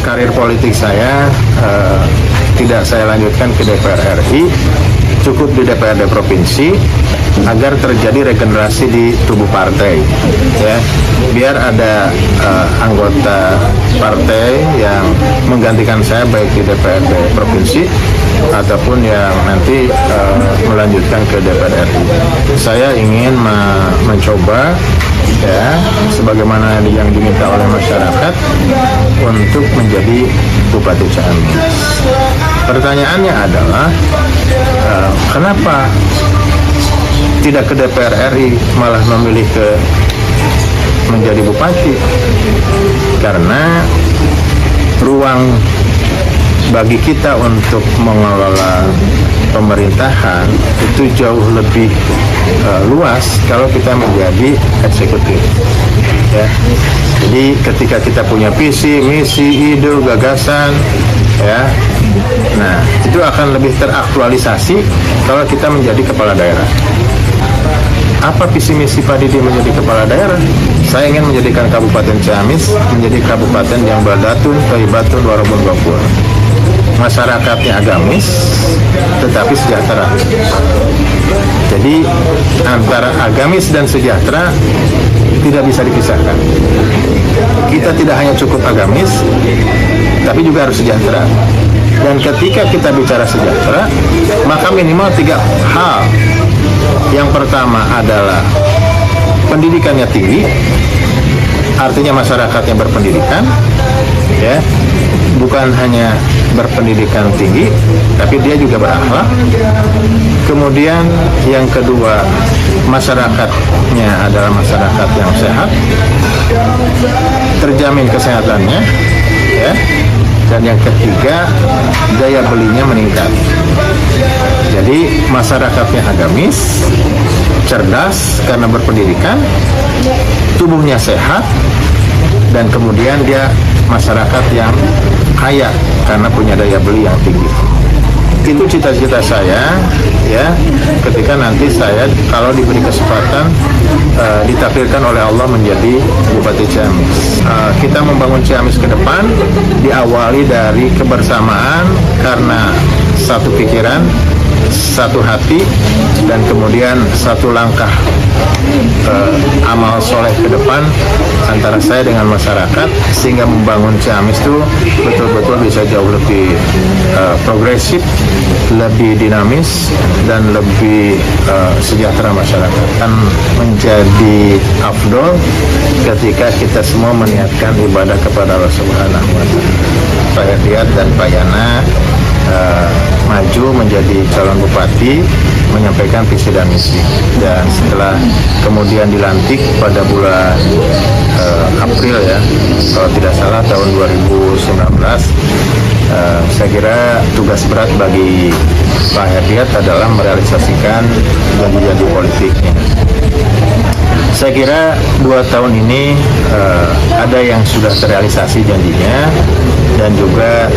Karir politik saya tidak saya lanjutkan ke DPR RI, cukup di DPRD provinsi agar terjadi regenerasi di tubuh partai, ya, biar ada anggota partai yang menggantikan saya baik di DPRD provinsi ataupun yang nanti melanjutkan ke DPR RI. Saya ingin mencoba, ya, sebagaimana yang diminta oleh masyarakat untuk menjadi Bupati Ciamis. Pertanyaannya adalah kenapa tidak ke DPR RI malah memilih menjadi bupati? Karena ruang bagi kita untuk mengelola pemerintahan itu jauh lebih luas kalau kita menjadi eksekutif, ya. Jadi ketika kita punya visi, misi, ide, gagasan, ya, nah itu akan lebih teraktualisasi kalau kita menjadi kepala daerah. Apa visi misi Pak Didi menjadi kepala daerah? Saya ingin menjadikan Kabupaten Ciamis menjadi kabupaten yang baldatun, thayyibatun, warabun ghafur. Masyarakatnya agamis tetapi sejahtera. Jadi antara agamis dan sejahtera tidak bisa dipisahkan. Kita tidak hanya cukup agamis, tapi juga harus sejahtera. Dan ketika kita bicara sejahtera, maka minimal 3 hal. Yang pertama adalah pendidikannya tinggi, artinya masyarakatnya berpendidikan, ya, bukan hanya berpendidikan tinggi, tapi dia juga berakhlak. Kemudian yang kedua, masyarakatnya adalah masyarakat yang sehat, terjamin kesehatannya, ya. Dan yang ketiga, daya belinya meningkat. Jadi masyarakatnya agamis, cerdas karena berpendidikan, tubuhnya sehat, dan kemudian dia masyarakat yang kaya karena punya daya beli yang tinggi. Itu cita-cita saya, ya, ketika nanti saya kalau diberi kesempatan ditakdirkan oleh Allah menjadi Bupati Ciamis. Kita membangun Ciamis ke depan diawali dari kebersamaan karena satu pikiran, satu hati, dan kemudian satu langkah amal soleh ke depan antara saya dengan masyarakat, sehingga membangun Ciamis itu betul-betul bisa jauh lebih progresif, lebih dinamis, dan lebih sejahtera masyarakat. Kan menjadi afdol ketika kita semua meniatkan ibadah kepada Allah Subhanahu wa Ta'ala. Pak Herdiat dan Pak Yana maju menjadi calon bupati, menyampaikan visi dan misi, dan setelah kemudian dilantik pada bulan April, ya, kalau tidak salah tahun 2019, saya kira tugas berat bagi Pak Herdiat adalah merealisasikan janji-janji politiknya. Saya kira 2 tahun ini ada yang sudah terrealisasi janjinya, dan juga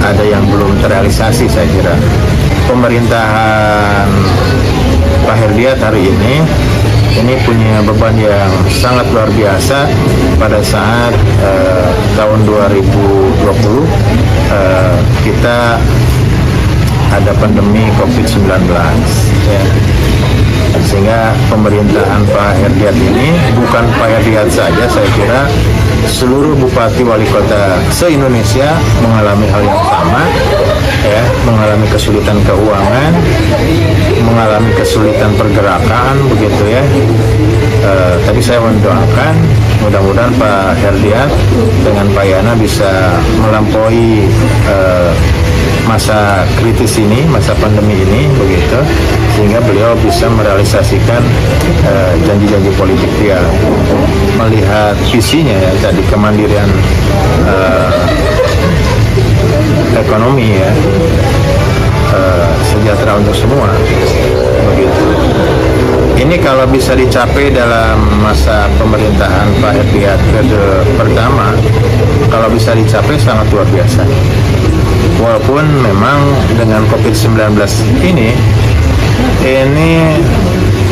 ada yang belum terrealisasi. Saya kira pemerintahan Pak Herdiat hari ini punya beban yang sangat luar biasa pada saat tahun 2020 kita ada pandemi COVID-19, ya. Sehingga pemerintahan Pak Herdiat ini, bukan Pak Herdiat saja, saya kira seluruh bupati wali kota se-Indonesia mengalami hal yang sama, ya, mengalami kesulitan keuangan, mengalami kesulitan pergerakan, begitu, ya. Tapi saya mendoakan mudah-mudahan Pak Herdiat dengan Pak Yana bisa melampaui masa kritis ini, masa pandemi ini, begitu, sehingga beliau bisa merealisasikan janji-janji politik dia, melihat visinya, ya, tadi kemandirian ekonomi, ya, sejahtera untuk semua, begitu. Ini kalau bisa dicapai dalam masa pemerintahan Pak Herdiat periode pertama, kalau bisa dicapai sangat luar biasa. Walaupun memang dengan COVID-19 ini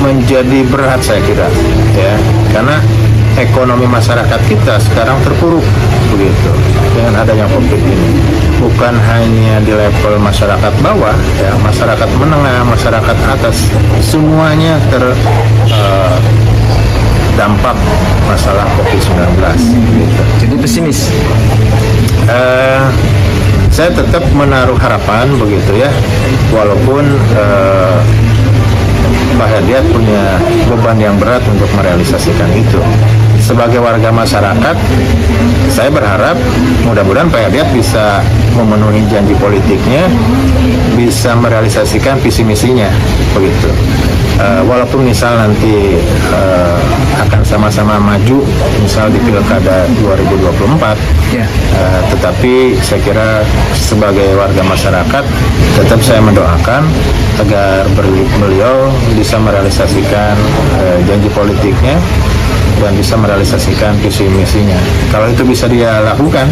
menjadi berat, saya kira, ya, karena ekonomi masyarakat kita sekarang terpuruk begitu dengan adanya COVID ini. Bukan hanya di level masyarakat bawah, ya, masyarakat menengah, masyarakat atas, semuanya terdampak masalah COVID-19. Gitu. Jadi pesimis. Saya tetap menaruh harapan begitu ya, walaupun Pak Herdiat punya beban yang berat untuk merealisasikan itu. Sebagai warga masyarakat, saya berharap mudah-mudahan Pak Herdiat bisa memenuhi janji politiknya, bisa merealisasikan visi misinya begitu. Walaupun misal nanti akan sama-sama maju, misal di Pilkada 2024, tetapi saya kira sebagai warga masyarakat tetap saya mendoakan agar beliau bisa merealisasikan janji politiknya dan bisa merealisasikan visi misinya. Kalau itu bisa dia lakukan,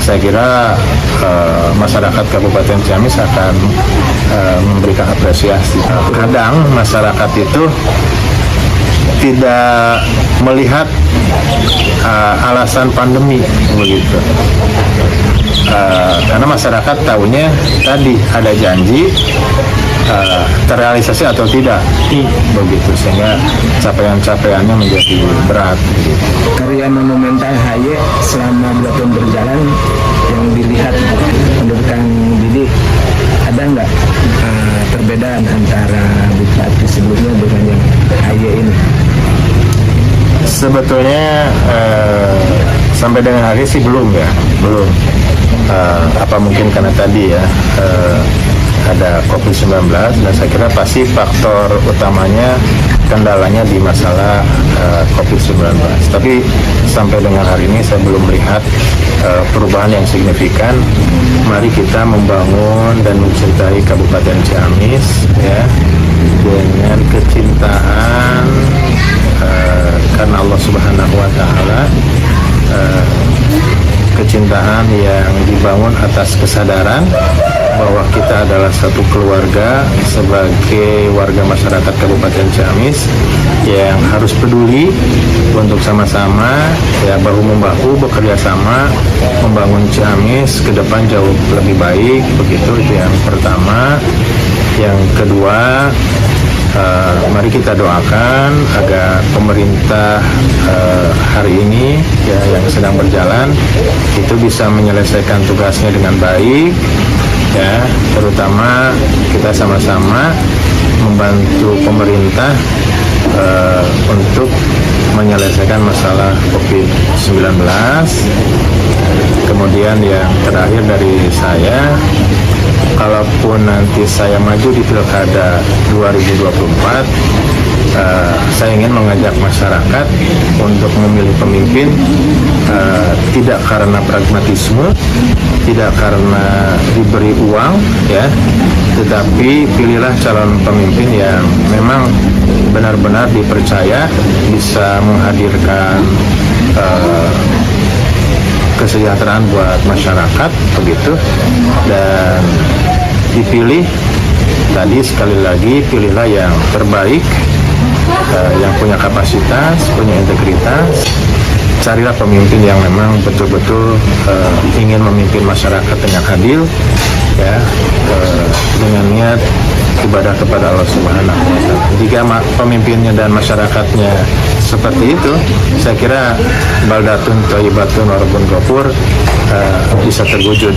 saya kira masyarakat Kabupaten Ciamis akan memberikan apresiasi. Kadang masyarakat itu tidak melihat alasan pandemi begitu. Karena masyarakat tahunya tadi ada janji, terrealisasi atau tidak begitu, sehingga capaian-capaiannya menjadi berat gitu. Karya monumental HY selama 2 tahun berjalan yang dilihat menurut Kang Didi, ada nggak perbedaan antara bupati sebelumnya dengan yang HY ini? Sebetulnya sampai dengan hari sih belum. Apa mungkin karena tadi ya ada COVID-19, dan saya kira pasti faktor utamanya kendalanya di masalah COVID-19. Tapi sampai dengan hari ini saya belum melihat perubahan yang signifikan. Mari kita membangun dan mencintai Kabupaten Ciamis ya, dengan kecintaan karena Allah Subhanahu wa Ta'ala, kecintaan yang dibangun atas kesadaran bahwa kita adalah satu keluarga sebagai warga masyarakat Kabupaten Ciamis yang harus peduli untuk sama-sama ya, bahu-membahu bekerja sama membangun Ciamis ke depan jauh lebih baik begitu. Itu yang pertama. Yang kedua, mari kita doakan agar pemerintah hari ini ya, yang sedang berjalan itu bisa menyelesaikan tugasnya dengan baik ya, terutama kita sama-sama membantu pemerintah untuk menyelesaikan masalah COVID-19. Kemudian yang terakhir dari saya, kalaupun nanti saya maju di Pilkada 2024, saya ingin mengajak masyarakat untuk memilih pemimpin tidak karena pragmatisme, tidak karena diberi uang ya, tetapi pilihlah calon pemimpin yang memang benar-benar dipercaya bisa menghadirkan kesejahteraan buat masyarakat begitu, dan dipilih tadi sekali lagi, pilihlah yang terbaik, yang punya kapasitas, punya integritas. Carilah pemimpin yang memang betul-betul ingin memimpin masyarakat dengan adil ya, dengan niat ibadah kepada Allah Subhanahu wa Ta'ala. Jika pemimpinnya dan masyarakatnya seperti itu, saya kira baldatun thayyibatun wa rabbun ghafur bisa terwujud.